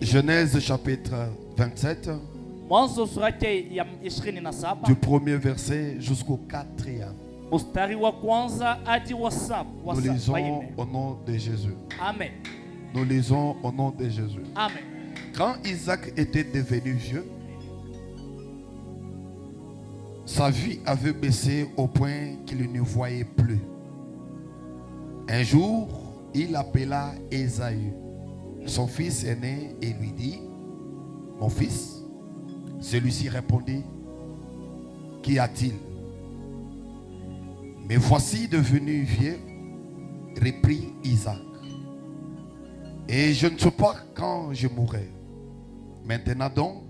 Genèse chapitre 27, du premier verset jusqu'au 4e. Nous lisons au nom de Jésus. Amen. Nous lisons au nom de Jésus. Amen. Quand Isaac était devenu vieux, sa vue avait baissé au point qu'il ne voyait plus. Un jour, il appela Ésaü, son fils aîné, et lui dit: mon fils. Celui-ci répondit: qu'y a-t-il? Mais voici devenu vieux, reprit Isaac, et je ne sais pas quand je mourrai. Maintenant donc,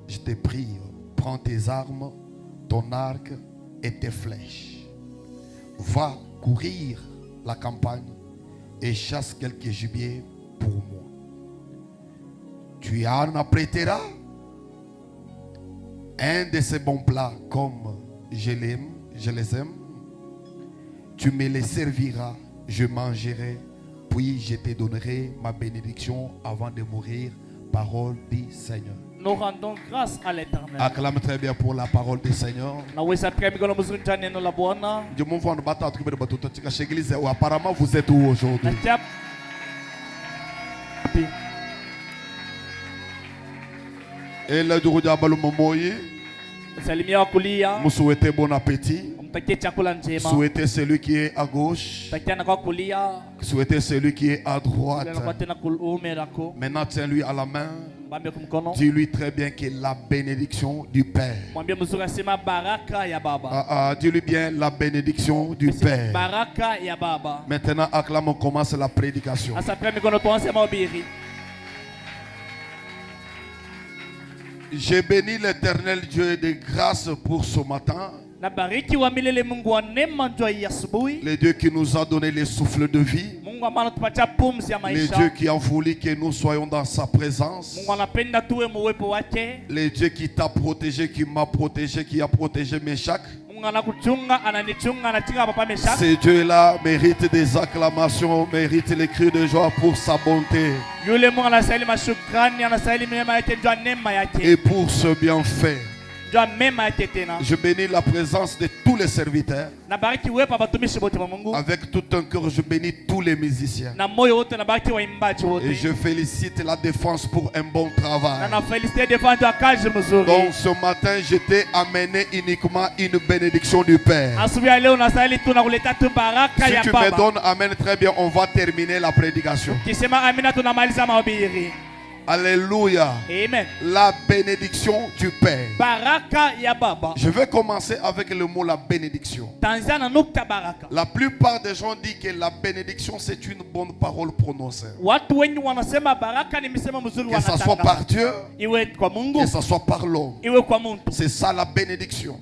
je te prie, prends tes armes, ton arc et tes flèches. Va courir la campagne et chasse quelques gibiers pour moi. Tu en apprêteras un de ces bons plats comme je les aime. Tu me les serviras, je mangerai, puis je te donnerai ma bénédiction avant de mourir. Parole du Seigneur. Nous rendons grâce à l'Éternel. Acclame très bien pour la parole du Seigneur. Apparemment, vous êtes où aujourd'hui? Et le vous souhaitez bon appétit. Souhaitez celui qui est à gauche. Souhaitez celui qui est à droite. Maintenant, tiens-lui à la main. Dis-lui très bien que la bénédiction du Père. Dis-lui bien la bénédiction du Père. Maintenant, acclame, on commence la prédication. J'ai béni l'Éternel Dieu de grâce pour ce matin. Le Dieu qui nous a donné le souffle de vie. Le Dieu qui a voulu que nous soyons dans sa présence. Le Dieu qui t'a protégé, qui m'a protégé, qui a protégé Méchak. Ce Dieu-là mérite des acclamations, mérite les cris de joie pour sa bonté et pour ce bienfait. Je bénis la présence de tous les serviteurs. Avec tout un cœur, je bénis tous les musiciens. Et je félicite la défense pour un bon travail. Donc ce matin, je t'ai amené uniquement une bénédiction du Père. Si tu me donnes amen, très bien, on va terminer la prédication. Alléluia. Amen. La bénédiction du Père. Baraka ya baba. Je vais commencer avec le mot la bénédiction. La plupart des gens disent que la bénédiction c'est une bonne parole prononcée. Que ça soit par Dieu, que ça soit par l'homme. C'est ça la bénédiction.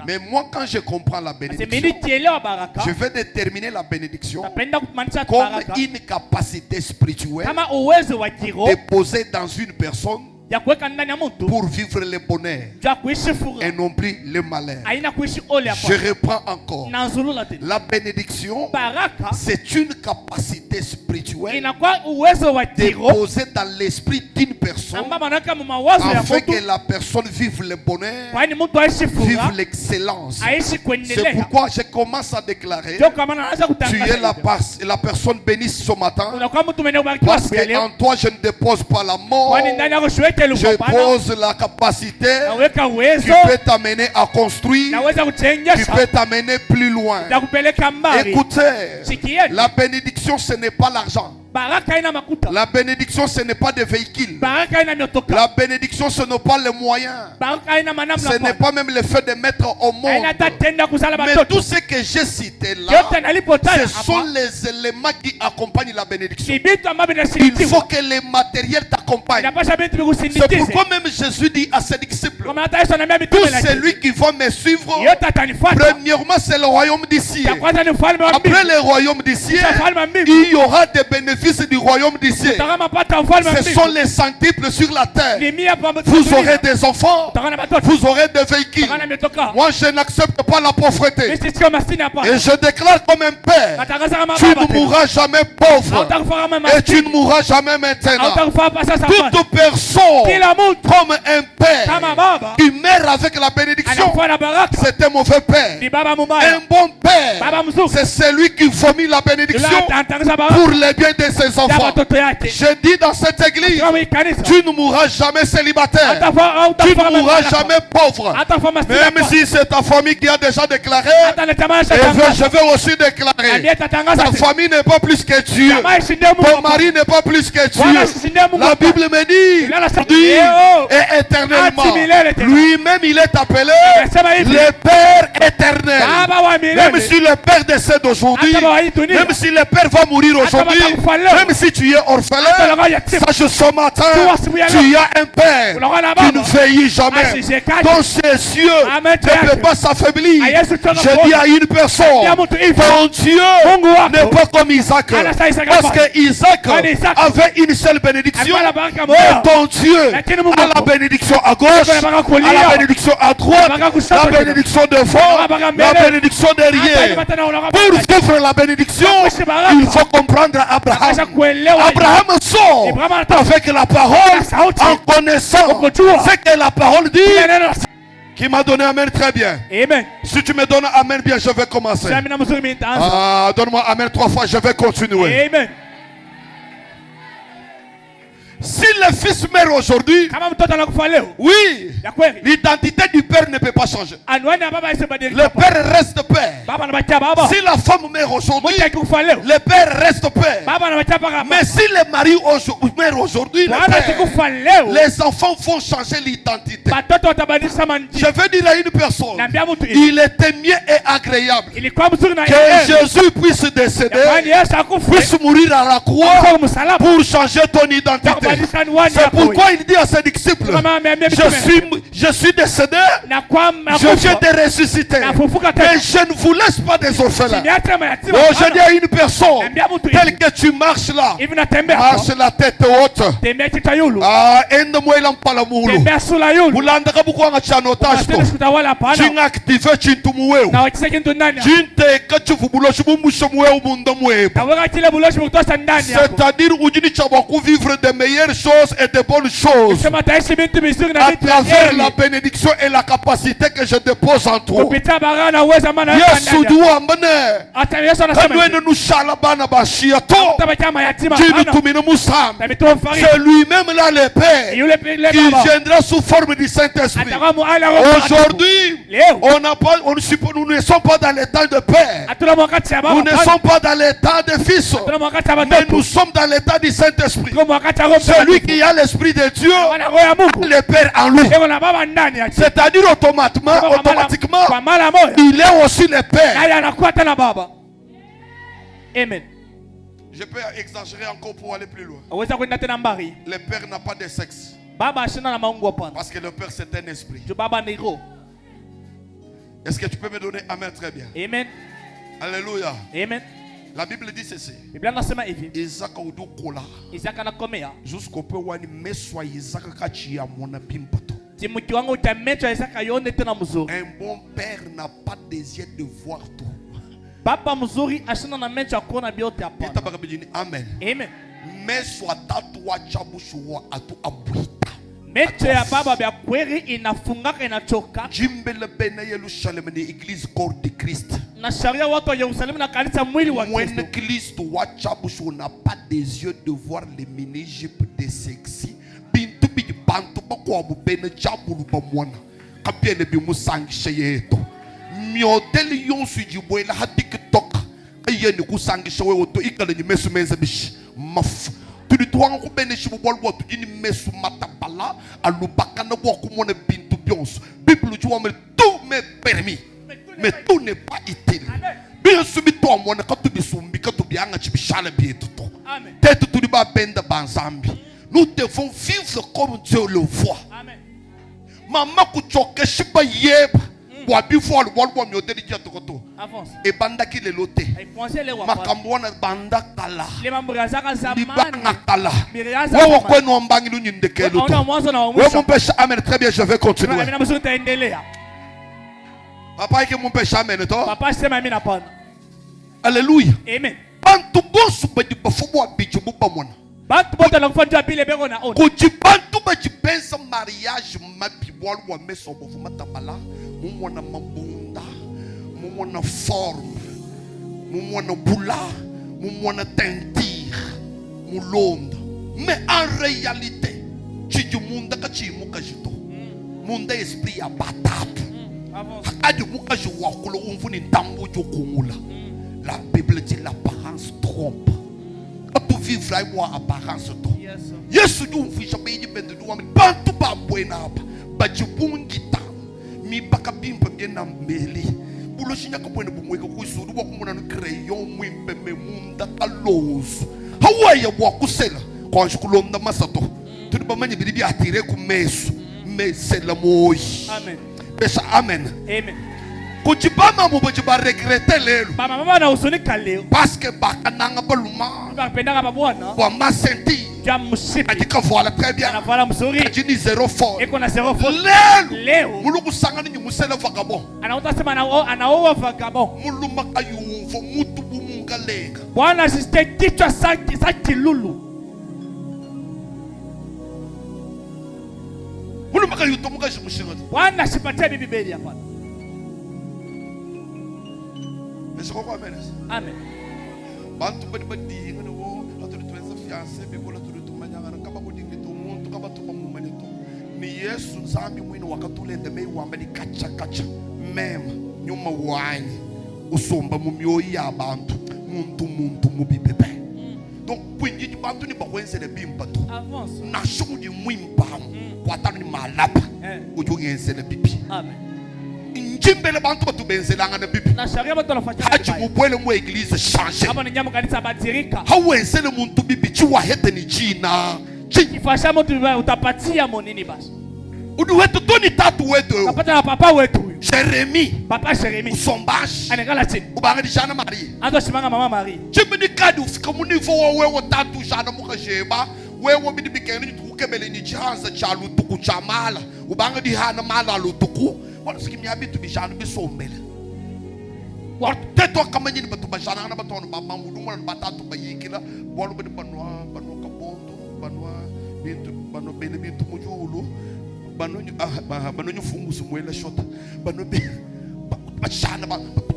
Mais moi quand je comprends la bénédiction, je vais déterminer la bénédiction comme une capacité spirituelle déposée dans une personne pour vivre le bonheur et non plus le malheur. Je reprends encore. La bénédiction, c'est une capacité spirituelle déposée dans l'esprit d'une personne afin que la personne vive le bonheur, vive l'excellence. C'est pourquoi je commence à déclarer: tu es la personne bénie ce matin, parce qu'en toi je ne dépose pas la mort. Je pose la capacité. Tu peux t'amener à construire. Tu peux t'amener plus loin. Écoutez, la bénédiction ce n'est pas l'argent. La bénédiction ce n'est pas des véhicules. La bénédiction ce n'est pas les moyens. Ce n'est pas même le fait de mettre au monde. Mais tout ce que j'ai cité là, ce sont les éléments qui accompagnent la bénédiction. Il faut que les matériels t'accompagnent. C'est pourquoi même Jésus dit à ses disciples: tout celui qui va me suivre, premièrement c'est le royaume d'ici. Après le royaume d'ici, il y aura des bénéfices fils du royaume d'ici, ce sont les centiples sur la terre. Vous aurez des enfants, vous aurez des véhicules. Moi, je n'accepte pas la pauvreté. Et je déclare comme un père, tu ne mourras jamais pauvre. Et tu ne mourras jamais maintenant. Toute personne comme un père qui meurt avec la bénédiction, c'est un mauvais père. Un bon père, c'est celui qui vomit la bénédiction pour le bien de ses enfants. Je dis dans cette église, tu ne mourras jamais célibataire. Tu ne mourras jamais pauvre. Même si c'est ta famille qui a déjà déclaré, et je veux aussi déclarer, ta famille n'est pas plus que Dieu. Ton mari n'est pas plus que Dieu. La Bible me dit, et éternellement, lui-même il est appelé le Père éternel. Même si le Père décède aujourd'hui, même si le Père va mourir aujourd'hui, même si tu es orphelin, sache ce matin, tu as un Père qui ne vieillit jamais, dont ses yeux ne peuvent pas s'affaiblir. Je dis à une personne, ton Dieu n'est pas comme Isaac, parce que Isaac avait une seule bénédiction, mais ton Dieu a la bénédiction à gauche, a la bénédiction à droite, la bénédiction devant, la bénédiction derrière. Pour vivre la bénédiction, il faut comprendre Abraham. Abraham sort avec la parole en connaissant ce que la parole dit. Qui m'a donné amen très bien. Amen. Si tu me donnes amen bien, je vais commencer. Donne-moi amen 3 fois, je vais continuer. Amen. Si le fils meurt aujourd'hui, oui, l'identité du père ne peut pas changer. Le père reste père. Si la femme meurt aujourd'hui, le père reste père. Mais si le mari meurt aujourd'hui, les enfants vont changer l'identité. Je veux dire à une personne, il était mieux et agréable que Jésus puisse décéder, puisse mourir à la croix pour changer ton identité. C'est pourquoi il dit à ses disciples, je suis décédé, je viens de ressusciter, mais je ne vous laisse pas des orphelins. Je dis à une personne, tel que tu marches là, marche la tête haute. C'est-à-dire vivre de meilleures choses et de bonnes choses à travers la bénédiction et la capacité que je dépose en toi. C'est lui-même là le Père qui viendra sous forme du Saint-Esprit. Aujourd'hui, nous ne sommes pas dans l'état de Père, nous ne sommes pas dans l'état de Fils, mais nous sommes dans l'état du Saint-Esprit. Celui qui a l'Esprit de Dieu, le Père en lui. C'est-à-dire automatiquement, il est aussi le Père. Amen. Je peux exagérer encore pour aller plus loin. Le Père n'a pas de sexe. Parce que le Père c'est un esprit. Est-ce que tu peux me donner amen très bien? Amen. Alléluia. Amen. La Bible dit ceci. Isaac jusqu'au peu où il met soit Isaac kachia mona pimpoto. Un bon père n'a pas désir de voir tout. Papa mzuri ashina na mecha kuona biote hapana. Amen. Amen. Mais soit tatwa chabushuwa atu abuita. Mecha ya baba bya kweli inafungaka inachoka. Jimbele bene Yerusalem ni église corps de Christ. Na sharia watu wa Yerusalemu na kanisa mwili wa Kristo. When Christ wachabushu n'a pas des yeux de voir les mini-jupes de sexy. Bintu bi bantu bakwa bubene chabulu bamwana. Kabiene bi musangishe yeto. Miodeli yonsu jibwela hatiktok. Ayeni kusangishe wewoto ikale ni mesu menza bishi. Maf. Tu dois en bénéficier pour voir tu dis mesu matapala alubaka na boku mone bintu bions. Bible tu vois mais tout m'est permis. Mais tout n'est pas utile. Bien soumis toi mon quand tu bisumbi quand tu bien nga chibishala bieto. Amen. Tête tu ba benda banzambi. Nous devons vivre comme Dieu le voit. Amen. Mama kuchoke shiba yeba. boabi fo le bol bom yote di tokoto. Avance. Et banda ki le lote. Makambo na banda kala. Les mambraza ka zamani. Banda kala. Wo ko no mbangi lu nyinde ke loto. Wo mon père amen très bien je vais continuer. Papa ki mon père amen to. Papa sema mimi napana. Alléluia. Amen. Bantu bosu ba di bafo abiju buba mona. Bantu bota la mfanja bile bego na ona. Kuti bantu ba di pensa mariage mapi bol wa meso bofu matabala. Mumona mabunda. Mumona forme. Mumona boula. Mumona tentir. Mulonda. Mais en réalité, tu dis monde ka chi muka jito. Monde esprit ya batatu. Adi muka jwa kulo umfuni ndambo jokumula. La Bible dit l'apparence trompe. Quand tu vivres là, moi apparence trompe. Yesu du mfisha beji bende du wami bantu ba buena ba bajibungita mi bakabimpa bien ambeli bulo shinya ko buena bumwe ko kuisudu bo kumuna no crayon mwimpe memunda kalozu hawaye bo kusela kwa shukulonda masato tudu bamanye bibi atire ku mesu mesela moyi amen besa amen amen kuchibama mo bojiba regretter lelo mama mama na usoni kaleo parce que bakananga baluma bapendaka babwana bo masenti adika voilà très bien adini zéro fort lelo muluku sangani ni musele vagabond anaota sema anaoa vagabond muluma kayumvo mutu bumungalenga bwana asiste kichwa sa kilulu muluma kayuto mukaje mushinga bwana asipatie bibi beli hapa est-ce qu'on va mener amen bantu badi ngene wo atu tuweza fiancé bikola tu manyanga kama bodingi to muntu kama to mumane to ni Yesu nzambi mwini wakatulende mei wamba ni kacha mema nyuma wanye usomba mu myoyi ya bantu muntu mubibebe donc kwinji bantu ni bakwenze le bimba to avance na shudi mwimba kwa tanu ni malapa ujugenze le bibi amen njimbele bantu batubenzelanga na bibi na sharia bato lafanya haji mubwele mu église changer aba nyama kanisa batirika hawenzele muntu bibi chiwa hete ni jina chifasha mtu utapatia monini basi udu wetu toni tatu wetu kapata na papa wetu Jérémie papa Jérémie usombashi anekala chini ubanga di jana Marie ato shimanga mama Marie chimini kadi ufika mu niveau wa wewe tatu jana mukajeba wewe bidi bikeni tukebele ni jihanza cha lutuku cha mala ubanga di hana mala lutuku wala sikimya bitu bijana bisombele teto kama nyini batu bajana na batu no mama mudu mwana batatu bayikila wala bidi banwa kabondo banwa bintu bano bele bintu mujulu bano nyufungu sumwele shota bano be bajana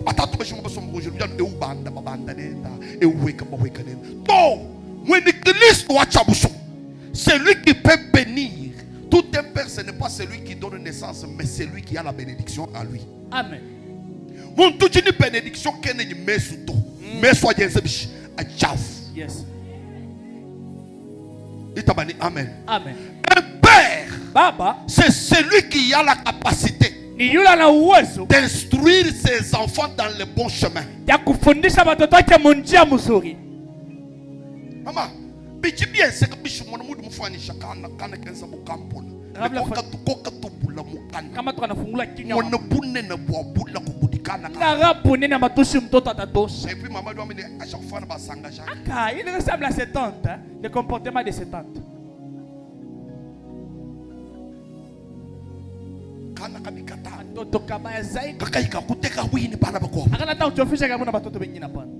batatu bashimo basombo mujulu bijana e ubanda babanda nenda e weka nenda to mweni Kristo wachabuso c'est lui qui peut bénir. Tout un père, ce n'est pas celui qui donne naissance, mais celui qui a la bénédiction à lui. Amen. Mon tout une bénédiction qui est mais surtout, mais soit bien à Jav. Yes. Il t'a banni. Amen. Amen. Un père, Baba, c'est celui qui a la capacité d'instruire ses enfants dans le bon chemin. Maman. Bichi bien c'est que bichi mwana mudu mfani shakana kana kenza bukampona koka tukoka tubula mukana kama tunafungula kinywa mwana bunne na bwabula kubudikana na rabu nene matoshi mtoto atatosha et puis maman doit mener à chaque fois na basangage aka il ressemble à ses tantes hein, le comportement de ses tantes kana kabikata mtoto kabaya zaidi kaka ikakuteka wini bana bako akana ta uchofisha kama na watoto wengine hapana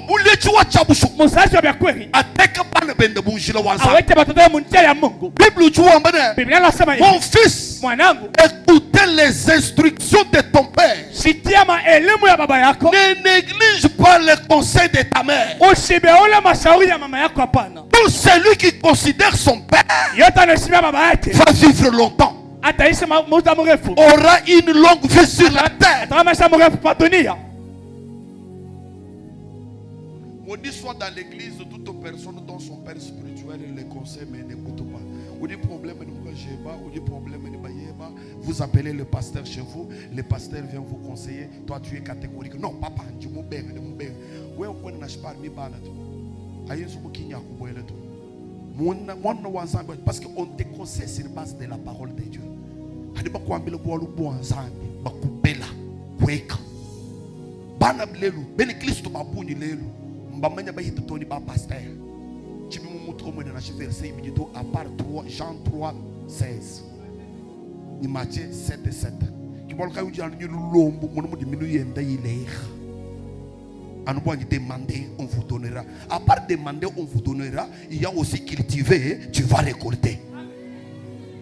mulechi wa chabusu musashi wa kweli ateka bana bende bunjila wanza awete batoto ya munjia ya Mungu Bible chuamba ne Biblia inasema mon fils mwanangu écoutez les instructions de ton père sikia maelimu ya baba yako ne néglige pas les conseils de ta mère usibeule mashauri ya mama yako hapana tout celui qui considère son père yote anaheshimia baba yake va vivre longtemps ataishi muda mrefu aura une longue vie sur la terre ataishi mrefu pa dunia. On dit soit dans l'église toute personne dont son père spirituel les conseille mais n'écoute pas. On dit problème de Mukajeba, on dit problème de Bayeba. Vous appelez le pasteur chez vous, le pasteur vient vous conseiller. Toi tu es catégorique. Non, papa, tu m'as bien, tu m'as bien. Ouais, on n'a pas mis bas là tout. Aïe, je m'ai dit à quoi là tout. Parce qu'on te conseille sur base de la parole de Dieu. hadi bakwambile bwalo bwanzambi bakubela kweka bana lelu bene Kristo babuni lelu mbamanya bayita toni ba pasteur chibi mumuntu omwe na verset imidito à part 3 Jean 3:16 ni Matthieu 7:7 kiboloka ujana nyu lombo mono mo diminu yenda yileha anu boangi demander on vous donnera. À part demander on vous donnera, il y a aussi cultiver, tu vas récolter.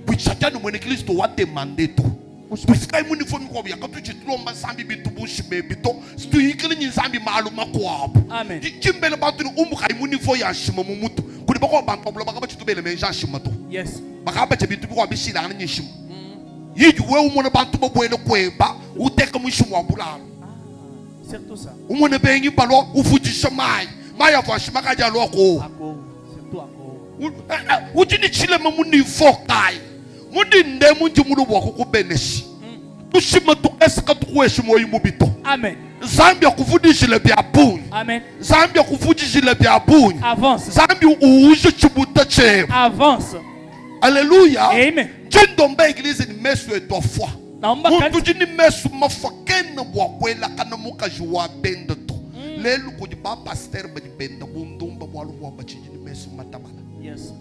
Puis chacun de mon église doit demander tout. Parce que mon niveau quand tu trompes sambi bitu bush me bito tu ikili ni sambi maluma kwa. Amen. Kimbele batu umbu kai mon niveau ya shima mumutu. Kuri bako banko blo baka tu bele menja shima to. Yes. Baka ba bitu ko bishila na nyishima. Yiju we umona bantu bo bwele kweba uteka mushimu wa bulalo. Surtout ça. Umone bengi balo ufujisha mai. Mai afashima kaja loko. Ako. Surtout ako. Ujini chile mu niveau kai. Mundi ndemu njumuru wako kubeneshi. Tushima tu eska tuweshi moyi mubito. Amen. Zambia kufudishile bya bunyi. Amen. Zambia kufudishile bya bunyi. Avance. Zambia uuje chibuta che. Avance. Alléluia. Amen. Jindomba église ni mesu eto foi. Muntu jini mesu mafakena wakwela kana mukaji wa benda to. Lelu kujiba pasteur ba benda bundumba walu wa ba chini mesu matabala. Yes.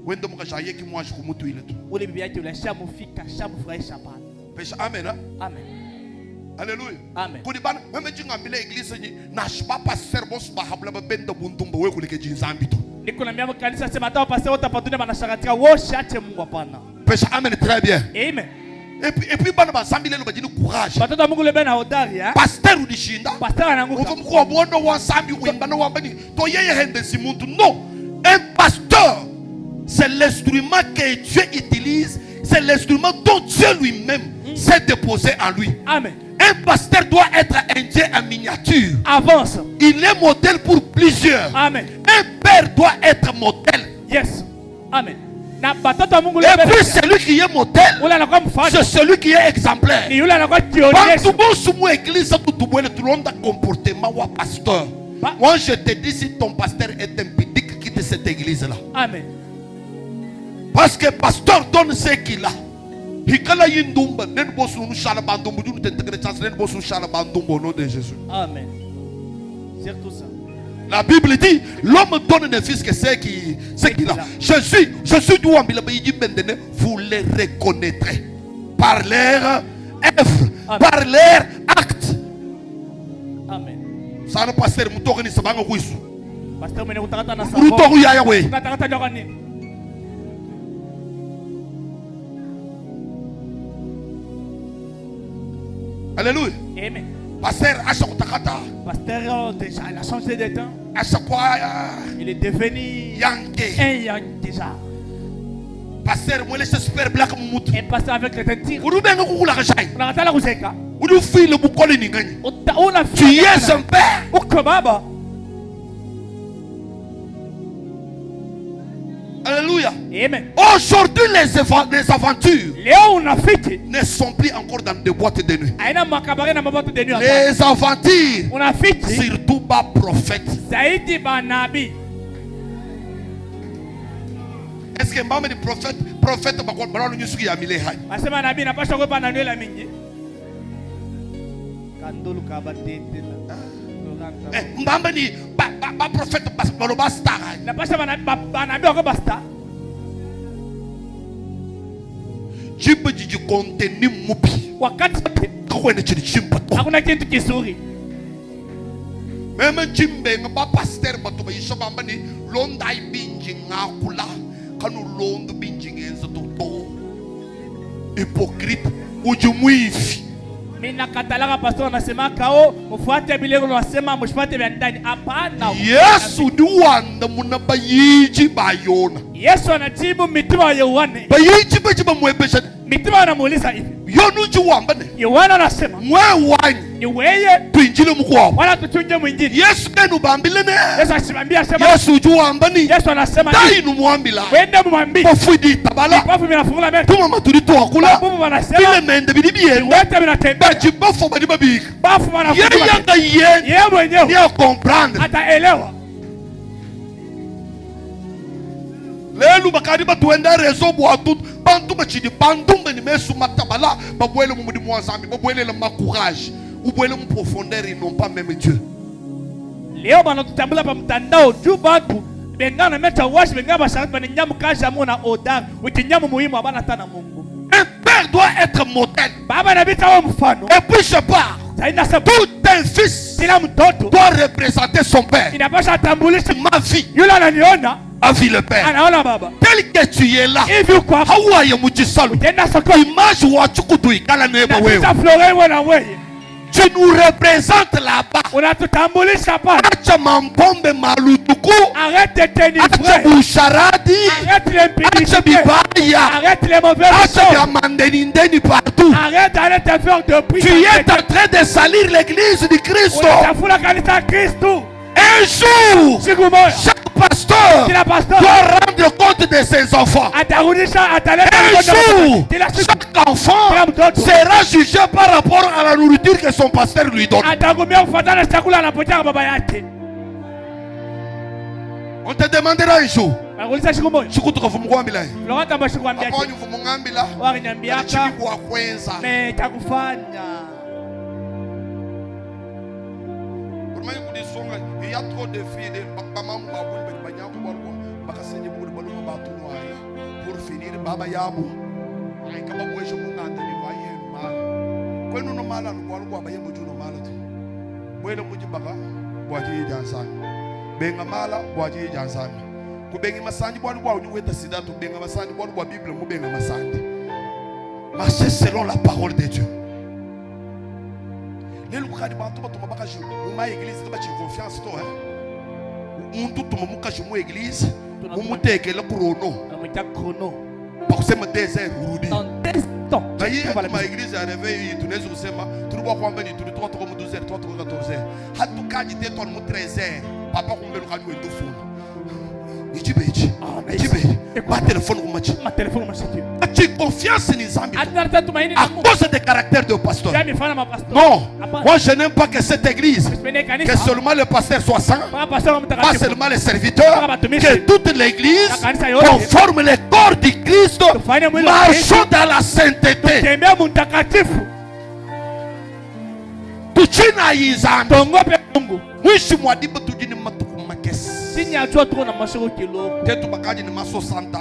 Wendo mukajaye ki mwaji kumutu ile tu. Ule bibi yake ulashamu fika shamu furahisha pana. Pesha amen. Amen. Alléluia. Amen. Kudibana weme jinga mbele église ni na shiba pasteur boss ba habla ba benda bundumba we kuleke jinzambi to. Niko na miamo kanisa sema hata pasteur utapatuna banashakatika wo shache Mungu hapana. Pesha amen très bien. Amen. Et puis bana ba sambi lelo bajini courage. Batoto Mungu lebe na hodari ya. Pasteur ulishinda. Pasteur ananguka. Uko mko bono wa sambi wembana wa bani to yeye hende simuntu no. Un pasteur c'est l'instrument que Dieu utilise, c'est l'instrument dont Dieu lui-même s'est déposé en lui. Amen. Un pasteur doit être un Dieu en miniature. Avance. Il est modèle pour plusieurs. Amen. Un père doit être modèle. Yes. Amen. Et puis celui qui est modèle, c'est celui qui est exemplaire. Pasteur. Moi je te dis, si ton pasteur est impudique, quitte cette église là. Amen. Parce que pasteur donne ce qu'il a. Hikala yindumba nen bosu shala bandumbu du te tegre chance nen bosu shala bandumbu au nom de Jésus. Amen. C'est tout ça. La Bible dit l'homme donne un fils que c'est qu'il a. Jésus doit vous les reconnaîtrez par leurs œuvres, par leurs actes. Amen. Ça ne passe pas mutoka sabanga kuisu. Pasteur mwenye kutakata na sababu. Mutoka yaya we. Kutakata nyoka nini? Alléluia. Amen. Pasteur acha kutakata. Pasteur déjà il a changé de temps. Acha kwa il est devenu yanke. Un yang déjà. Pasteur moi laisse super black mumutu. Un pasteur avec le tentir. Urubenga kukula kashai. Unakatala kuzeka. Urufile bukole ningani. Tu es un père. Uko baba. Alléluia. Amen. Aujourd'hui, les aventures ne sont plus encore dans des boîtes de nuit. Les aventures, surtout bas prophètes. Est-ce que maman dit prophète bakwa balalo nyusuki ya mile hai? Asema nabii napasha kwepa na nywele mingi. Kandolu kabatete. Mbamba ni ba prophète baloba star. Napasha banabii wako basta. Jibu jiji contenu mupi. Wakati kwene chini chimpa to. Hakuna kitu kizuri. Meme jimbe ngaba pasteur batuba yishaba mbani londa ibinji ngakula kanu londo binji ngenza to. Hypocrite ujumuifi. Mina katalaka pastor anasema kao mfuate bilego anasema mfuate vya ndani hapana. Yesu ni wanda munabayiji bayona. Yesu anajibu mitima wa Yohane. Bayiji bajiba mwebesha. Mitima wanamuuliza hivi. Yonu juwambane. Yohana anasema mwe wanyi. Ni weye tuinjile mkwao. Wala tuchunje mwingine. Yesu nenu bambilene. Yesu asimambia sema. Yesu juwambani. Yesu anasema dai numwambila. Wende mwambi. Pofudi tabala. Pofu minafungula meto. Tuma maturito wakula. Pofu wanasema. Bile mende bidibiye. Wete minatembea. Bajibafo badibabika. Bafu wanafungula. Yeye yanga yeye. Yeye mwenyewe. Ni a comprendre. Ataelewa. lelu bakadi batuenda rezo bwa tout bantu bachidi bandumbe ni mesu matabala babwele mumudi mwanzambi babwele le courage ou bwele mu profondeur ils n'ont pas même Dieu. Leo bana tutambula pa mtandao juu bantu bengana meta washi bengana basharati banenyamu kaja mona odar utinyamu muhimu abana tana Mungu. Un père doit être modèle. Baba na bita wa mfano. Et puis je pars. Tout un fils doit représenter son père. Ma vie a vu le père. Tel que tu es là, tu nous représentes là-bas. Arrête de t'énivrer. Arrête l'impunité. Arrête les mauvaises choses. Partout. Arrête d'aller te faire de prix. Tu es en train de salir l'église du Christ. Un jour, chaque pasteur doit rendre compte de ses enfants. Un jour, chaque enfant sera jugé par rapport à la nourriture que son pasteur lui donne. On te demandera un jour. Il y a trop de filles pour finir baba yabu ay kaba boy je mu ngata ni baye ma ko no mala no ko ba yemo juno mala to boy le muji baka boati jansan benga mala boati jansan ko bengi masandi bo bo ni weta sida to benga masandi bo bo bible mu benga masandi marcher selon la parole de Dieu. Les lucas de bantu ba to baka ju uma église to ba ci confiance to hein tout to mu ka ju mu église mu teke le chrono parce que c'est désert urudi dans 10 temps ma église a réveillé tout les jours c'est ma tout ba ko mbeni tout 3 12h 3 14h hatu kaji te ton mu 13h papa ko mbelu ka ndu fond ichibeji ma téléphone ko machi tu confiance ni zambi à cause des caractères de pasteur. Non, moi je n'aime pas que cette église que seulement le pasteur soit saint, pas seulement les serviteurs, que toute l'église conforme le corps du Christ, marchons dans la sainteté. Tuchina yizambi mwishi mwadibu tujini matuku makesi tetu bakaji ni maso santa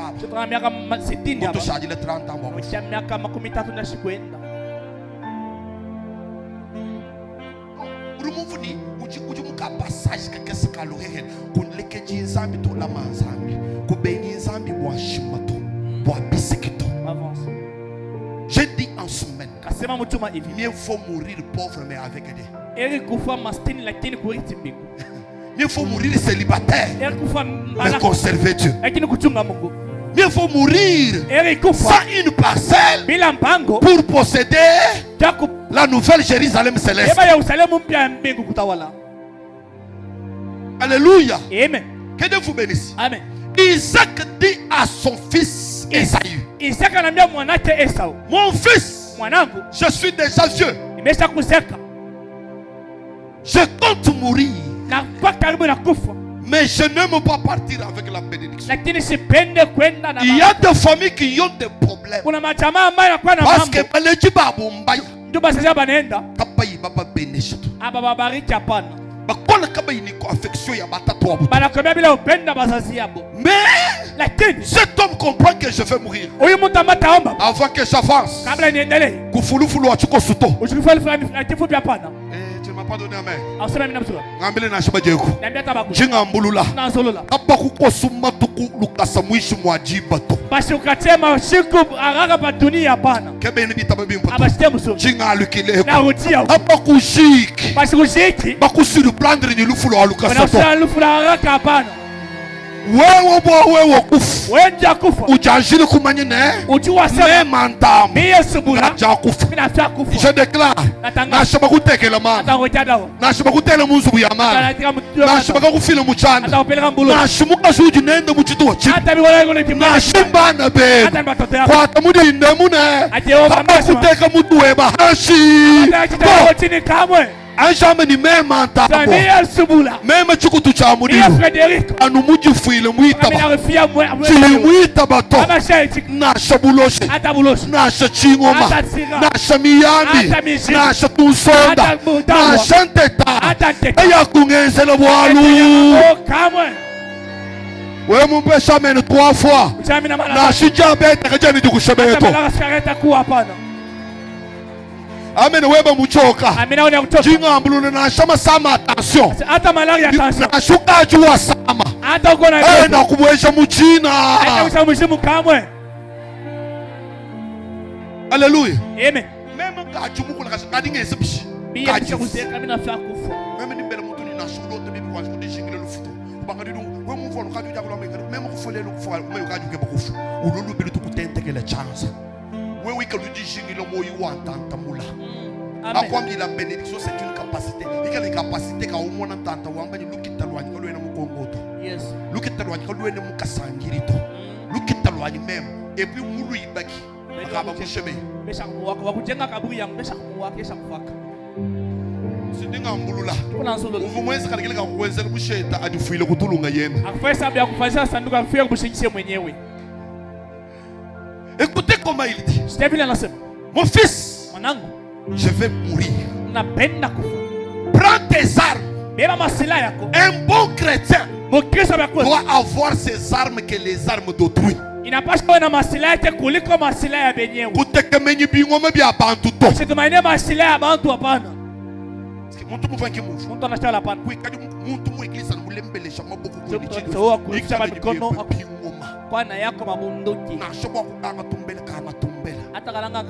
mutu shaji le 30 ans urumuvu ni ujimuka passage kakesi kaluhehe kunleke jinzambi to la manzambi kubeni nzambi bwa shimato bwa bisekito. Je dis en semaine, mieux faut mourir pauvre mais avec Dieu. Mieux faut mourir célibataire mais conserver Dieu. Mieux faut mourir sans une parcelle pour posséder la nouvelle Jérusalem céleste. Alléluia. Amen. Que Dieu vous bénisse. Amen. Isaac dit à son fils Esaü, mon fils, je suis déjà vieux, je compte mourir, mais je n'aime pas partir avec la bénédiction. Il y a des familles qui ont des problèmes parce que mais cet homme comprend que je vais mourir avant que j'avance. Tu ne m'as pas donné amen. wewe kufu ujajili kumanyine mandam je déclare nashaba kutekela mana nashaba kutela munzu ya mana nashaba kufila muchana nashimuka juji nende muchitu wachi nashimbana be kwa tamudi ndemune kuteka mutu weba hashi Anjama ni mema antabo. Mema chukutu cha mudiyo. Anu muji fuile muitaba. Chili muitaba to. Nasha buloshi. Nasha chingoma. Nasha miyambi. Nasha tunsonda. Nasha nteta. Eya kungenzele walu. We mumpesha menu 3 fois. Nasha jabeta kajani dukushabeto. Amen. Weba muchoka. Jinga ambuluna na shama sama attention. Ata malaria attention. Na shuka juwa sama. Ata uko na na kumwesha mchina. Ata ushamushimu kamwe. Hallelujah. Amen. Meme ka jumuko la kashikadi ngeze bishi. Biya kuzeka mina fa kufa. Meme ni mbele mtu ni na shulo te bibi kwa jikodi jingile lufuto. Bangadi du we mu fonu kadu jabulo meka. Meme ku fole lu kufa me kadu ke bakufu. Ululu bilu tukutente ke la chance. We ka lu jingile moyi wa tantamula. Akwambi la bénédiction c'est une capacité. Il y a une capacité ka umona tanta wamba ni lukitalwani ko lwena mukongoto. Yes. Lukitalwani ko lwena mukasangirito. Lukitalwani même et puis mulu ibaki. Akaba mushebe. Besha muwako wakujenga kaburi yangu besha muwako besha kufaka. Sidinga mbulula. Uvumwezi kalikile ka kuwenzela busheta adifuile kutulunga yena. Akufanya sababu ya kufanya sanduku afia kushikishe mwenyewe. Écoutez comment il dit. Stephen anasema, mon fils, mwanangu, je vais mourir. Napenda kufa. Prends tes armes. Beba masila yako. Un bon chrétien doit avoir ses armes que les armes d'autrui. Inapaswa kuwa na masila yake kuliko masila ya benyewe. Kutekemenyi bingoma bya bantu to. Usitumainie masila ya bantu hapana. Muntu muvanki mufu. Muntu anashala hapana. Kuikadi muntu mu eglise mulembelesha maboko kuni chini. Sawa kulisha mikono kwa na yako mabunduki. Na shobo kuganga tumbele kama tumbele. Hata kalanga.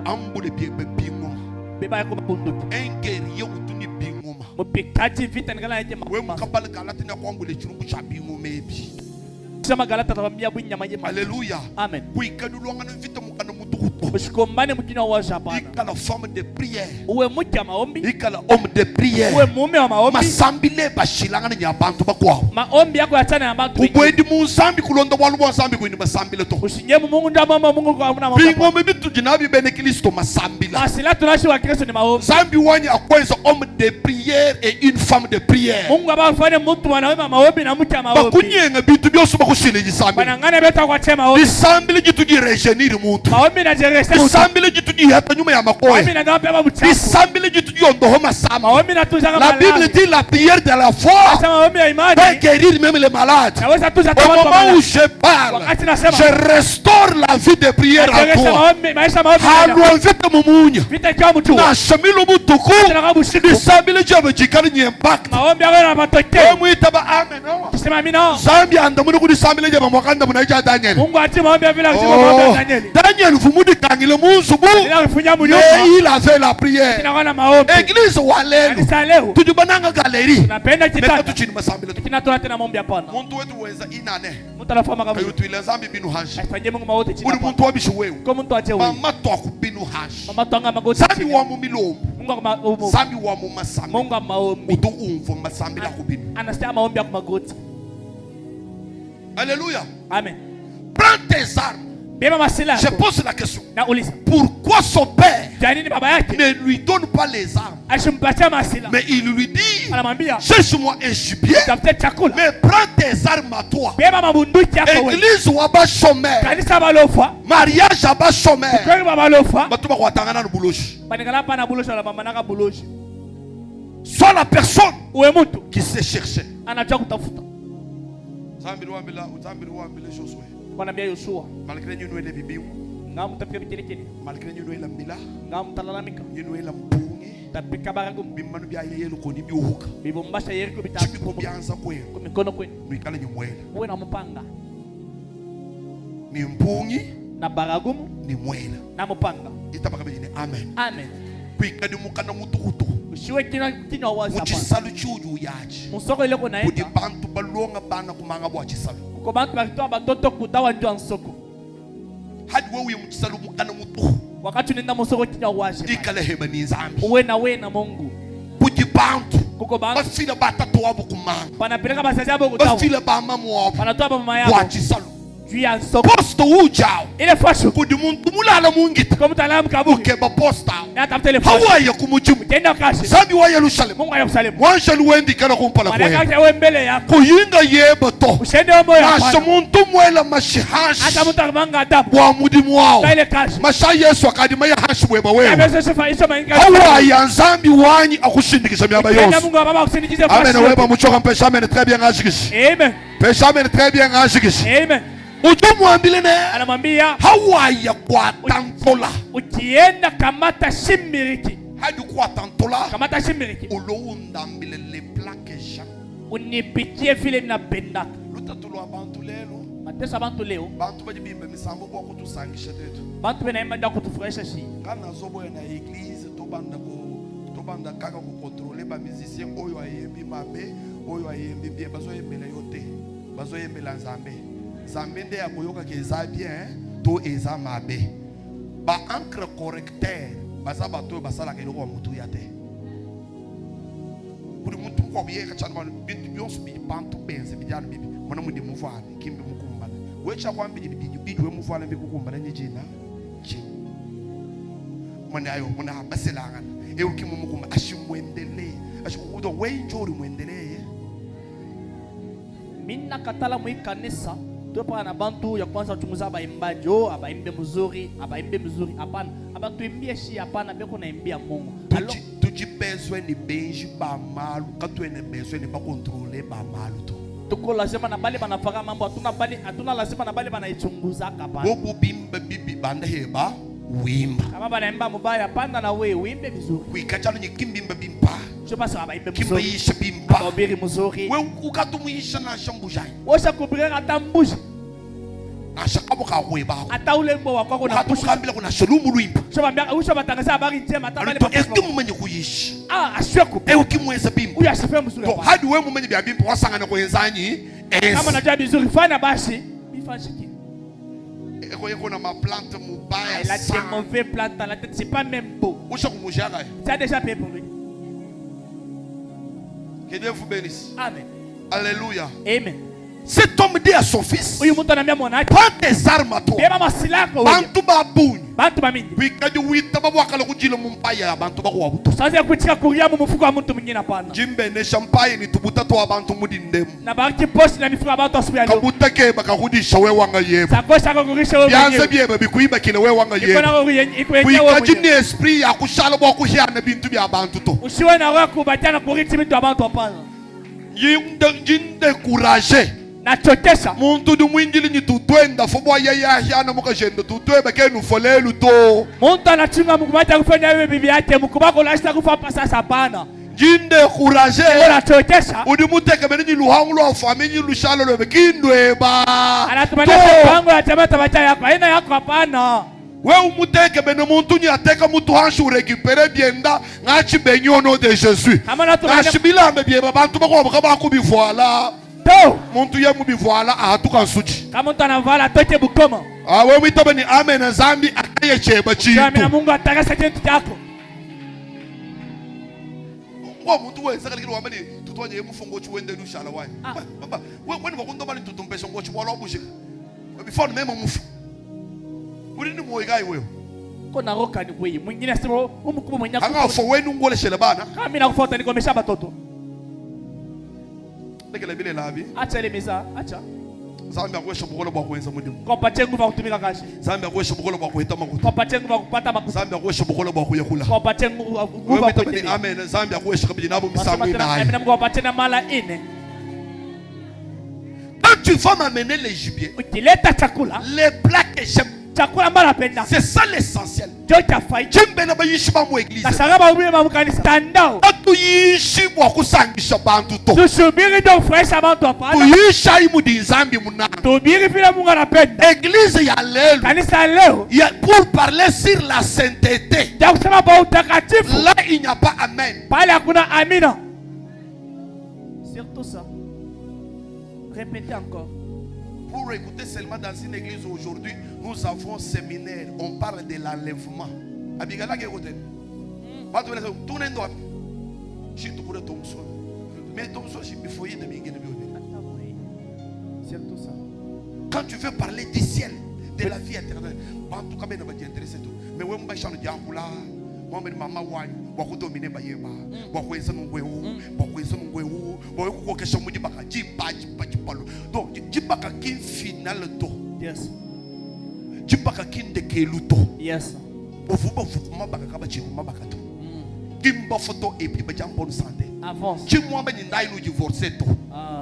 Ambule biebe bingoma. Beba yako mabunduki. Engeri yo kutuni bingoma. Mupikaji vita nikala yake mama. We mukabala galati na kwambule chirungu cha bingoma ebi. Sema galata tabambia bwinyama yema. Alléluia. Amen. Kuikadi luanga na vita mukana mutukuto. Mshikombane mjina wa Japana. Ikala femme de prière. Uwe mke wa maombi. Ikala homme de prière. Uwe mume wa maombi. Masambile bashilanga na nyabantu bakwao. Maombi yako yachana na bantu. Kubwendi munsambi kulonda walu wansambi kuini masambile to. Ushinyemu Mungu ndio mama Mungu kwa mna maombi. Bingo bitu jinabi bene Kristo masambila. Masila tunashi wa Kristo ni maombi. Sambi wani akweza homme de prière et une femme de prière. Mungu abafanye mtu mwanaume maombi na mke wa maombi. Bakunyenga bitu byoso bakushile jisambi. Banangana beta kwa chema maombi. Bisambile jitu ji rejenir muntu. Maombi na jeresha. Bisambile jitu ji hata nyuma ya makoe. Maombi na ngapa baba mchafu. Bisambile jitu ji ondoho masama. Maombi na tuza kama la Bible dit la prière de la foi peut guérir même les malades. Au moment où je parle, je restaure la vie de prière en toi. Halonzete mumunya. Na shamilu mutuku. Bisambile jabe jikari ni impact. Maombi yako na matokeo. Wewe itaba amen. Sema amina. Zambi andamuni kudi sambile jabe mwakanda munaija Daniel. Mungu ati maombi vile kusema maombi Daniel. Daniel fumudi kangile munsubu. Il avait la prière. Église walelu. Tujubananga galeri. Tunapenda kitatu. Tuchini masambile. Tunatoa tena maombi hapana. Muntu wetu weza inane. Mtu anafanya kama hiyo ile zambi binu haji. Afanye Mungu mawote chini. Uri muntu wabishu wewe. Kwa muntu aje wewe. Mama to akubinu haji. Mama to anga magoti. Zambi wa mu milombo. Mungu maombi. Zambi wa mu masambi. Mungu maombi. Utu umvo masambi la kubinu. Anasema maombi ya magoti. Alléluia. Amen. Prends tes armes. Je pose la question. Pourquoi son père ne lui donne pas les armes, mais il lui dit, cherche-moi un gibier, mais prends tes armes à toi. Église ou abat chômeur, mariage abat chômeur. Sois la personne qui sait chercher. Wanambia Yoshua, malgré nous les bibimu, ngamutapika biterekele, malgré nous les mila, ngamutalalamika, nous les mpungi, tapika baragum, bimanu bya yelo koni biuhuka, bibombasha yeriko bitatu kubianza kwenu, kumikono kwenu, mwikale nyumwele, uwe na mpanga, ni mpungi na baragum, ni mwela, na mpanga. Itabaka bini amen. Amen. Kuikadi mukana mutukutu. Usiwe kina waza hapa. Muchisalu chuju yaji. Musoko ile kuna kudi bantu balonga bana kumanga bwa chisalu. Kuko bantu bakitoa batoto kudawa ndio ansoko. Hadi wewe muchisalu mukana mutu. Wakati unaenda musoko kina waza. Ikale heba ni zambi. Uwe na Mungu. Kudi bantu. Kuko bantu. Bafila batatu wabo kumanga. Panapeleka basazi yabo kudawa. Bafila ba mama wabo. Panatoa mama yao. Bwa chisalu. Tu es en somme. Poste où jao. Il est fâché. Kudi muntu mulala mungita. Comme tu as l'âme kabou. Ukeba posta. Et à ta téléphone. Hawaii kumujumu. Tenda kashi. Zambi wa Yerusalem. Mungu wa Yerusalem. Mwanja luendi kana kumpala kwa Malaka ya wembele yako. Kuyinga yebo to. Ushende omo ya Masha muntu mwela mashihashi. Hata mtu akimanga adabu. Wa mudimu wao. Kaile kashi. Masha Yesu akadima ya hashi weba wewe. Kabese sefa iso mainga. Hawaii Zambi wanyi akushindikisha miaba yose. Mungu wa baba akusindikize fasi. Amen weba muchoka mpesha amen très bien ngashikisha. Amen. Pesha amen très bien ngashikisha. Amen. Ujumwambile ne anamwambia Hawaii kwa tantola. Ukienda kamata shimiriki. Hadi kwa tantola. Kamata shimiriki. Ulounda mbile le plaque Jean. Unipitie vile ninapenda. Lutatulu abantu lelo. Matesa abantu leo. Bantu bajibimbe misambo kwa kutusangisha tetu. Bantu benaimba nda kutufurahisha shi. Kana zobo na église tobanda kaka ko contrôler ba musicien oyo ayembi mabe oyo ayembi bien bazoyembela yote. Bazoyembela Nzambe. Nzambe nde akoyoka ke eza bien to eza mabe. Ba encre correcteur baza bato basala ke loko mutu ya te. Kuri mutu ko biyeka cyane bintu byose bibantu benze bijyana bibi. Mona mu dimuvane kimbi mukumbana. Wecha kwambiri bijwe muvane bikukumbana njina. Mwana ayo mwana baselanga. Eukimu mukumba ashimwendele. Ashikudo wenjori mwendele. Mina katala mu kanisa. Tupa na bantu ya kwanza chunguza abaimbaji abaimbe mzuri hapana abatuimbie shi hapana beko naimbia Mungu tujibezwe ni benji ba malu katwene bezwe ni ba contrôler ba malu to tuko lazima na bali banafaka mambo hatuna lazima na bali banaichunguza hapana bobu bimba bibi banda heba wimba kama banaimba mubaya panda na wewe uimbe vizuri kuikachalo ni kimbimba bimba je pense abaimbe mzuri kimbaisha bimba abiri mzuri wewe ukatumuisha na shambujai osha kubirira tambushi ashakabu ka kweba ata ulembo wako kuna pusha kambila kuna sholumu luimba shobambia usho batangaza habari njema tabale eskimu mwenye kuyishi ashwe kupe ukimweza bimba uya shife mzuri to hadi wewe mwenye bya bimba wasangana ko enzanyi kama najua vizuri fanya basi bifashiki eko na ma plante mubaya la des mauvais plantes dans la tête c'est pas même beau usha kumujaka ça déjà payé pour lui que Dieu vous bénisse amen alléluia amen. Cet homme dit à son fils, prends tes armes à toi. Bantu babuni. Bantu bamingi. Wikadi wita babwakala kujilo mumpaya bantu bakwabuto. Sasa kuchika kuria mu mufuko wa mtu mwingine hapana. Jimbe ne champagne ni tubuta to abantu mudindemu. Na bariki post na mifuko abantu asubuhi leo. Kabutake bakakudisha wewe wanga yebo. Sakosha kukurisha wewe. Yanze biebe bikuiba kile wewe wanga yebo. Wikadi ni esprit ya kushala bwa kuhyana bintu bya abantu to. Usiwe na roho kubatana kuriti bintu abantu hapana. Jinde courage. Nachotesha muntu du mwinjili ni tutwenda fobwa yaya mukajenda tutweba kenu folelu to muntu anachunga mukubata kufanya wewe bibi yake mukubako lashita kufa pasa sapana jinde courage nachotesha udi muteke benini luhangu lwa famini lushalo lwe kindweba anatumania pango ya tabata bacha yako aina yako hapana we umuteke bene muntu ni ateka mutu hanshu récupérer bienda ngachi benyono de Jésus ngachi bilambe bieba bantu bako bakubivoila to muntu ye mubivoila ahatuka nsuji kama mtu anavala toche bukoma wewe witobe ni amen na zambi akaye cheba chitu amen Mungu atakasa kitu chako ngo muntu wenza kali wambani tutwanye emufungo chiwende lushala wayi baba wena bakunto bali tutumpesha ngo chibolo obushika before memo mufu ulini moyigayi wewe kona roka ni wewe mwingine asema umukubwa mwenye anga fo wenu ngoleshele bana kama mimi nakufuata nikomesha batoto lekele bile labi acha ile meza acha zambi akwesha bukolo bwa kuenza mudimu kopatie nguvu kutumika kashi zambi akwesha bukolo bwa kuhita makuta kopatie nguvu kupata makuta zambi akwesha bukolo bwa kuyakula kopatie nguvu kutumika amen zambi akwesha kabili nabo misango ina amen Mungu apatie na mala ine quand tu vas m'amener les gibiers ukileta chakula les plats que j'aime chakula mbala napenda c'est ça l'essentiel ndio cha faida jembe na bayishi ba mu église nasanga ubiri ba mukanisa tandao tuyishi bwa kusangisha bantu to tusubiri ndio fresh abantu hapa tuyisha imu di nzambi muna tubiri vile Mungu anapenda église ya leo kanisa leo ya pour parler sur la sainteté ya kusema kwa utakatifu là il n'y a pas amen pale hakuna amina surtout ça répétez encore. Pour écouter seulement dans une église aujourd'hui, nous avons un séminaire, on parle de l'enlèvement. Abigala qui écoute. Pas tout le monde, tout le monde. Je te pourrais tomber sur. Mais tomber sur, je me foyer de mingene. C'est tout ça. Quand tu veux parler du ciel, de la vie éternelle, en tout cas, on va t'intéresser tout. Mais oui, on va changer de diable là. Moi, maman, wani, beaucoup dominer bayema, beaucoup essayer mon guéou, beaucoup essayer mon guéou, beaucoup question me dit baka, jipa. Donc, jibaka kin final to. Yes. Jibaka kin de keluto. Yes. Vous baka kaba chikuma baka to. Kimba photo et puis bajam bonne santé. Avance. Chimwa ben ndai lu divorcer to.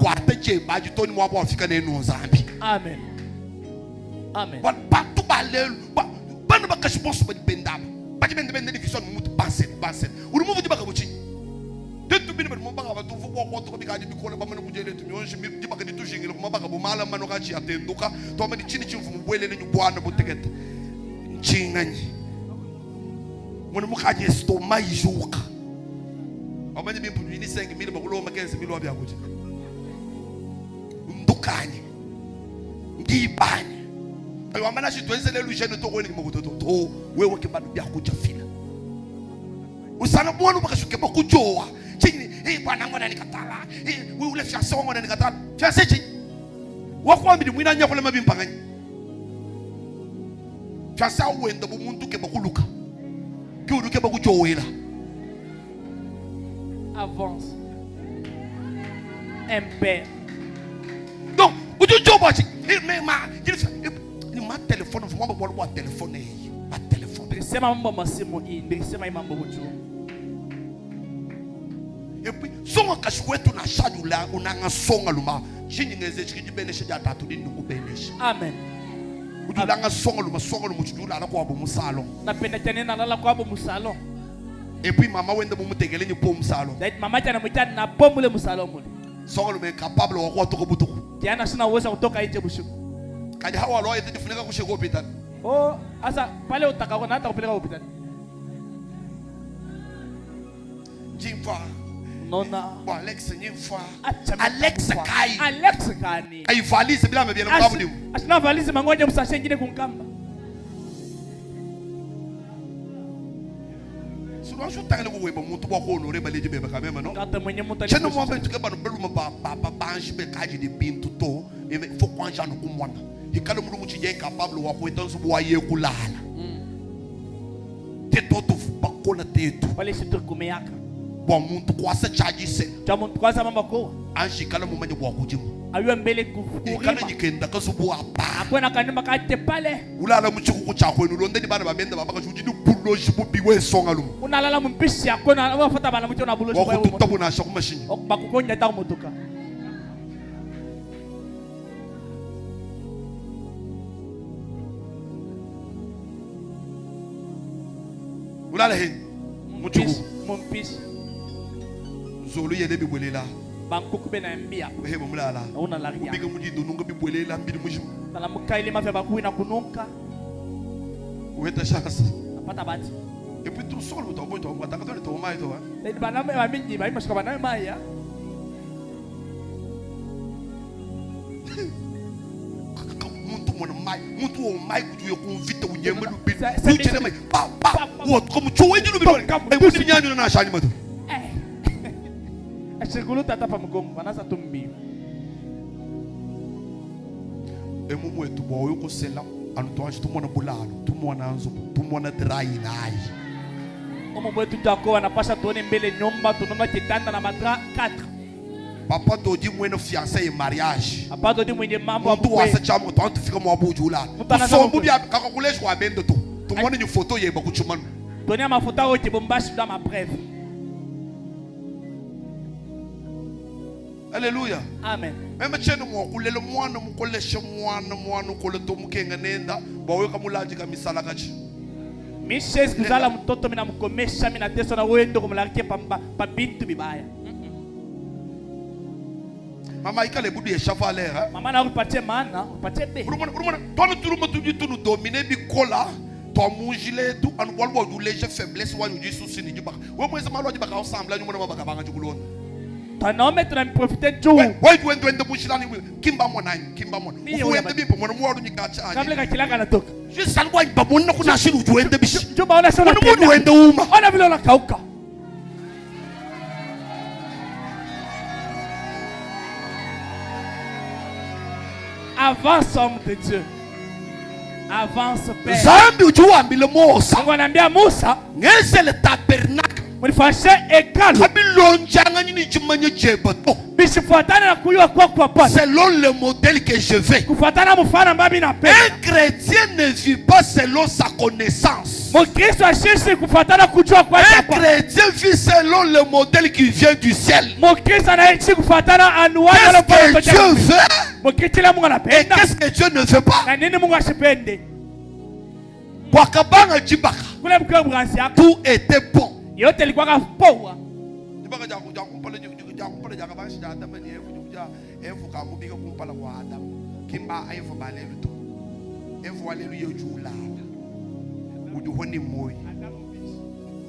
Kwa te cheba ju to ni mwa bo fika na enu zambi. Amen. Amen. Ba tu ba le ba na baka shibonso ba bendaba. Ba di bende division mutu bansen. Uru mu baka buchi. Tentu bini mo baka ba tu fu ko to bika di ko ba mena bujele tu nyonje mi di baka di tu jingile ko baka bo mala mano ka chi atenduka to ma di chini chi mfumu bwele ne nyubwana butekete. Chinganyi. Mwana mukaje stoma ijuka. Abanye bimpu ni 5,000 bakulo ma 15,000 wabya kuchi. Ndukanye. Ngibanye. Ayo amana shi twenzele lujene to kweni mokutoto. To wewe ke banu bya kucha fina. Usana mwana bakashuke bakujowa. Chini bwana ngona nikatala. Wewe ule fiancé ngona nikatala. Fiancé chi. Wakwambi mwina nya kule mabimpanganye. Fiancé wenda bumuntu ke bakuluka. Avance. Impère. Donc, vous dites mais ma téléphone, vous m'avez téléphone. Ma téléphone. Et puis, son kashwetu na shadula unanga songa luma. Chini ngeze chiki benesha ja tatu di ndugu benesha. Amen. Udulanga songa luma mutudula ala kwa bomu salon. Napenda tena nalala kwa bomu salon. Et puis maman wende bomu tegele ni pomu salon. That mama tena mwita na pomu le musalon mule. Songa luma capable wa kwa toko butuku. Tiana sina uwezo kutoka nje bushu. Kaja hawa lo yete difunika kushika hospitali. Oh, asa pale utakako na hata kupeleka hospitali. Jimfa. Nona. Bon Alex nyimfa. Alex kani. Ai valise bila mebia na mbabu dimu. Asina valise mangoja musashe ngine kunkamba. Suno sho tangele ko weba muntu bwa ko honore baleje beba ka mema no. Ngata mwenye muntu ali. Cheno mo bentu ke banu belu ba banji be kaji de bintu to e fo kwanja no kumwana. Hikalo mu muti je capable wa ko etanzo bwa ye kulala. Te toto ba ko na teto. Wale situ kumeaka. Bom muntu kwasa charge se. Jamuntu kwasa mama ko. Anji kala mu manje bwa kujimu. Aywe mbele ku. Ikana nyikenda kazubu apa. Akwena kanimba kate pale. Ulala mu chikuku cha kwenu londe ni bana bamenda babaka chuji ni buloji bubiwe songa lumu. Unalala mu mpishi akwena wafata bana mu chona buloji kwa. Wakututa buna sha kumashini. Bakukonya ta mutuka. Ulala he. Mu chikuku. Mu mpishi. Zolu yele bi bolela. Bankuku bena mbia. He bomulala. Una laria. Biga mudi dununga bi bolela mbili mujimu. Tala mukaile mafya bakuina kununka. Ueta chance. Apata bati. Et puis tout seul vous tombez toi ta katole to mai to hein. Les baname ba mingi ba imashika baname mai ya. Muntu mona mai, muntu o mai ku yo convite o nyemba no bi. Tu tene mai. Pa pa. O como chuwe ni no bi. Ai mundi nyanyo na shani mato. Ashigulu tata pa mgomo banasa tumbi. E mumu etu bo yo ko sela anu to anji tumona bulalo, tumona anzo, tumona dry nai. Omo bwetu tako anapasha tuone mbele nyumba tunaona kitanda na madra 4. Papa dodi mweno fiancé e mariage. Papa dodi mwenye mambo abu. Tu asa chamo to antu fika mo abuju la. So mbubi akakulesh kwa bendo to. Tumone ni photo ye bakuchumanu. Tonia mafuta oje bombashi dans ma brève. Alléluia. Amen. Même chenu mo kulele mwana mukoleshe mwana koleto mukenga nenda bawe kamulaji kamisala kachi. Mishes kuzala mtoto mina mkomesha mina teso na wendo kumulakie pa bintu bibaya. Mama ikale budu ye chavalera. Mama na upatie mana, upatie be. Urumana, toi turuma tu nous dominer bikola. Toi mungile tu anu walwa du léger faiblesse wa nyu susi ni jibaka. We mweza malwa jibaka ensemble nyu mwana mabaka banga jukulona. Tanome tu na profiter tu. Wait wende bushilani kimba mwana. Uwende bimpo mwana mwaru nyikacha. Kabla kakilanga natoka. Je salwa ibabona kuna shiru uwende bishi. Juba ona sana. Mwana uwende uma. Ona vile ona kauka. Avance, homme de Dieu. Avance, Père. Zambi ujuambile Musa. Mungu anambia Musa. Ngeze le tabernacle. Mulifashe hekalu. Kabilonjanga nyini chimanye jebato. Bisifuatana na kuyua kwa pata. Selon le modèle que je veux. Kufuatana mfano mbabi na penda. Un chrétien ne vit pas selon sa connaissance. Mkristo ashishi kufuatana kujua kwa un chrétien vit selon le modèle qui vient du ciel. Mkristo anaishi kufuatana anuani qu'est-ce que Dieu veut? Mkristo Mungu anapenda. Et qu'est-ce que Dieu ne veut pas? Na nini Mungu asipende? Kwa kabanga jibaka. Kule mkiwa mwanzi yako. Tout était bon. Yote ilikuwa kapoa. Jibaka jakuja kumpala jakabanga shida mani efu kamubika kumpala kwa Adam. Kimba efu balelu to. Efu walelu yojula. Uduhoni moyo.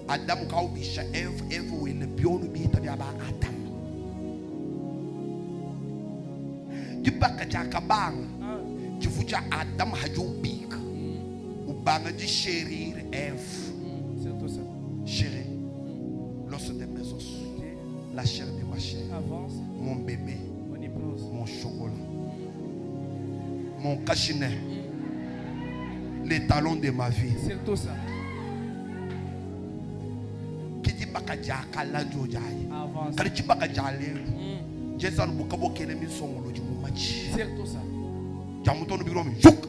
Adam kaubisha efu wele bionu bita byaba Adam. Jibaka jakabanga. Jifuja Adam hajubika. Ubanga di chérir Ève. C'est tout ça. Chérie, l'os de mes os, la chair de ma chair, mon bébé, mon chocolat, mon cachinet, les talons de ma vie. C'est tout ça. Qui dit baka jaka lanjo jai. Kali dit baka jale. Jésus nous bukabo kele mi songolo di mu machi. C'est tout ça. Jamuto no biro mi juk.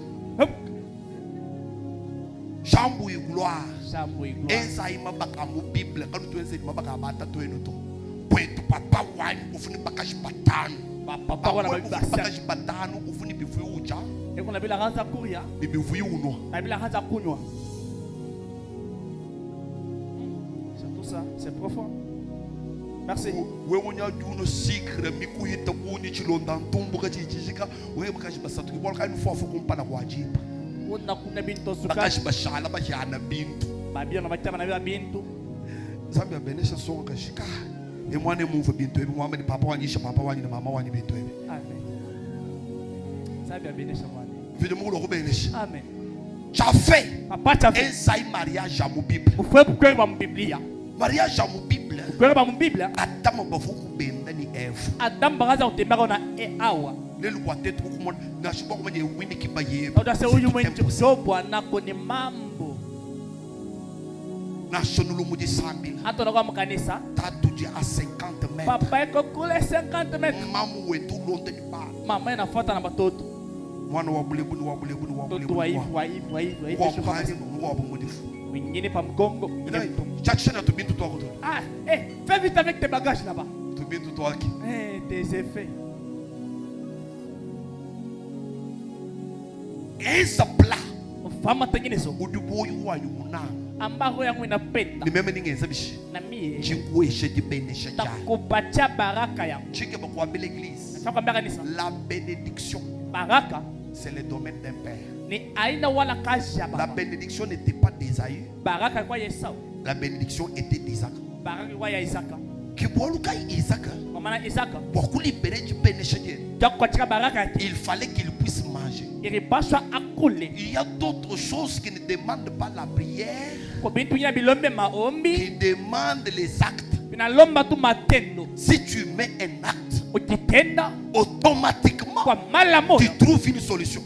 Jambu y gloire. Ensaï mabaka mu Bible. Quand tu enseignes mabaka bata tu enoto. Point papa wine ufuni bakashi batanu. Papa wana bakashi batanu ufuni bifu uja. Eko na bila hanza kuria. Bifu unwa. Na bila hanza kunywa. C'est tout ça, c'est profond. Merci. Wewe nya juno sikre mikuhita buni chilonda ntumbu kachijika wewe bakashi basatu kibola kainu fofu kumpana kwa jipa. Bakashi bashala bajana bintu. Babia na batama na bintu. Zambi abenesha songa kashika. Emwane muva bintu ebi mwamba ni papa wanyisha papa wanyi na mama wanyi bintu ebi. Amen. Zambi abenesha mwani. Vile Mungu lokubenesha. Amen. Chafe. Papa chafe. Ensai mariage à mu Bible. Ufwe bukwe ba mu Biblia. Mariage à mu Bible. Bukwe ba mu Biblia. Adam bavuku benda ni Eve. Adam bagaza utembaka na Hawa. Lelu kwa tetu kukumona na shiba kumanye wini kibaye. Odase uyu mwenye kusobwa nako ni mambo. Na shonulu mudi sambila. Ato nakwa mkanisa. Tatu di a 50 mètres. Papa eko kule 50 mètres. Mamu wetu londe ni ba. Mama inafuata na batoto. Mwana wabulebuni. Toto waifu. Wengine pa mgongo. Chachana tu bintu tu akoto. Ah, fais vite avec tes bagages là-bas. Tu bintu tu aki. Tes effets. Esa pla. Fama tenginezo. Uduboyu wanyu muna. Ambaro yangu inapenda. Ni meme ningenza bishi. Na mie. Chikueshe dibenesha jai. Takupatia baraka yangu. Chike bakwambia l'église. Nakwambia kanisa. La bénédiction. Baraka. C'est le domaine d'un père. Ni aina wala kazi ya baba. La bénédiction n'était pas d'Ésaü. Baraka kwa Esau. La bénédiction était d'Isaac. Baraka kwa Isaka. Isaac. Il fallait qu'il puisse manger. Il y a d'autres choses qui ne demandent pas la prière, qui demandent les actes. Si tu mets un acte, automatiquement tu trouves une solution.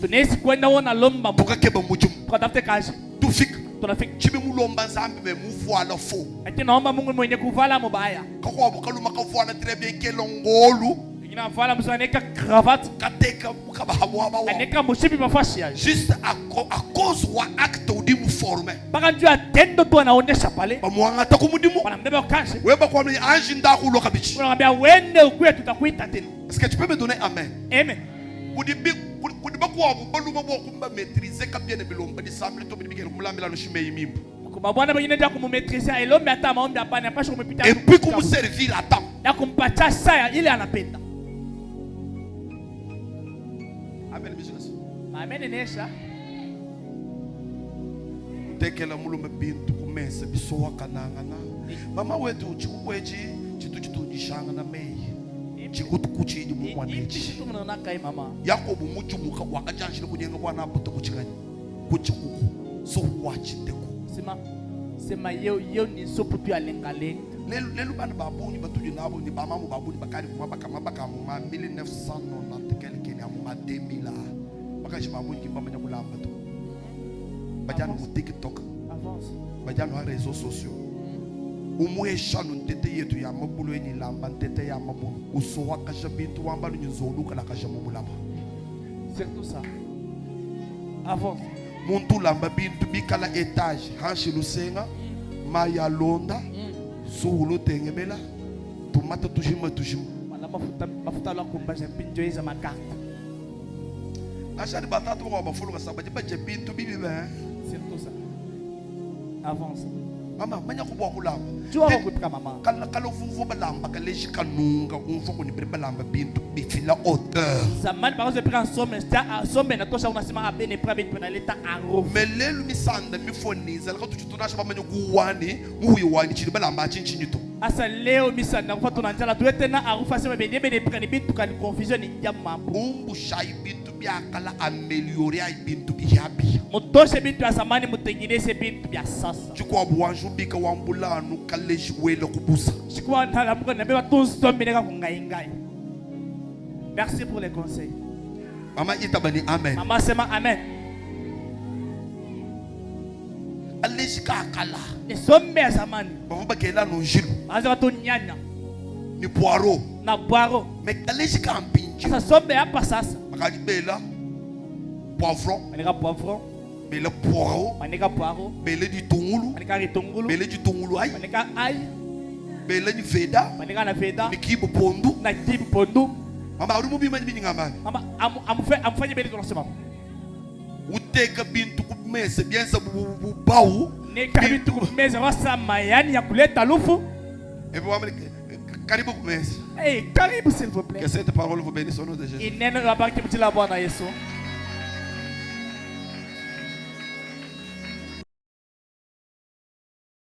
Tunaweza kwenda wona lomba tukatafute kazi. Tufika. Tunafika. Chibi mulomba nzambi me mufuala fo. Ati naomba Mungu mwenye kuvala mubaya. Kako abukaluma kavuana très bien kelongolu. Ingina vala mzaneka cravate. Kateka mukabahamu habawa. Aneka mushibi mafasi ya. Juste à cause wa acte udi muforme. Baka njoo atendo tu anaonesha pale. Bamuanga takumudimu. Wanambeba kazi. Weba kwa mwenye anji ndaku uloka bichi. Wanambia wende ukuwe tutakuita tena. Est-ce que tu peux me donner amen? Amen. Maîtriser combien de bilomba di samble to bibikela kumulambela no shime yimimbo. Kubabwana bengine ndio kumumetriser elombe hata maombi hapana pasha kumepita. Et puis kumservir à temps. Na kumpatia saa ile anapenda. Amen business. Amen nesha. Tekela mulumbe bintu kumesa bisowa kanangana. Mama wetu uchikweji chitujishanga na mei. Chikutukuchi ndi mumwanechi. Yakobo muchumuka wakajanshira kunyenga bwana apoto kuchikanya. so watch the sema yo ni so putu alengalenga lelo bana babuni batuju nabo ni bamamu babuni bakari mabaka ma 1990 quelqu'un ya mu 2000 bakaji babuni kimbamanya kulamba to bajana mu TikTok avance bajana ha réseaux sociaux umwesha ntete yetu ya mabulo yenye lamba ntete ya mabulo usowa kasha bintu wambalo nyizoluka la kasha mubulaba c'est tout ça avance muntu lamba bintu bikala etage hanshi lusenga maya londa suhulu tengemela tumata tujima mala mafuta la kumbaje pinjoiza makarte ashari batatu kwa bafulu kasabaje baje bintu bibi ba c'est tout ça avance mama manya kubwa kulamba jua kupika mama kala vuvu balamba kaleshi kanunga umfo kunibiri balamba bintu bifila hauteur zamani parce que prend somme na tosha unasema abene pra bintu na leta aro melelu misanda mifoniza la kutu tunasha bamanya kuwani muyiwani chiri balamba chinchinyi to asa leo misanda kwa tunanjala tuete na arufa sema bene prend bintu kan confusion ni jamma umbu shai bintu biakala améliorer bintu bihabi mutoshe bintu ya zamani mutengeneze bintu bya sasa chukwa bwanju bika wambulanu kaleshi wele kubusa chukwa ntala mko na beba tusombe neka kungaingai. Merci pour les conseils. Maman itabani amen. Maman sema amen. Aleshi kakala sombe ya zamani bavuba kela nonjilu aza to nyanya ni poiro na poiro mais aleshi kampinji sasa sombe hapa sasa makali bela poivron manika poivron bela poiro manika poiro bela ditungulu manika ditungulu bela ditungulu ai manika ai bela ni veda manika na veda ni kibu pondu na kibu pondu mama urumu bima ni ngambani mama amfanye beli tunasema uteka bintu kumese bienza bubau neka bintu kumese wasa mayani ya kuleta lufu ebi wamele karibu kumese karibu s'il vous plaît que cette parole vous bénisse au nom de Jésus. Ineno la bariki mtila Bwana Yesu.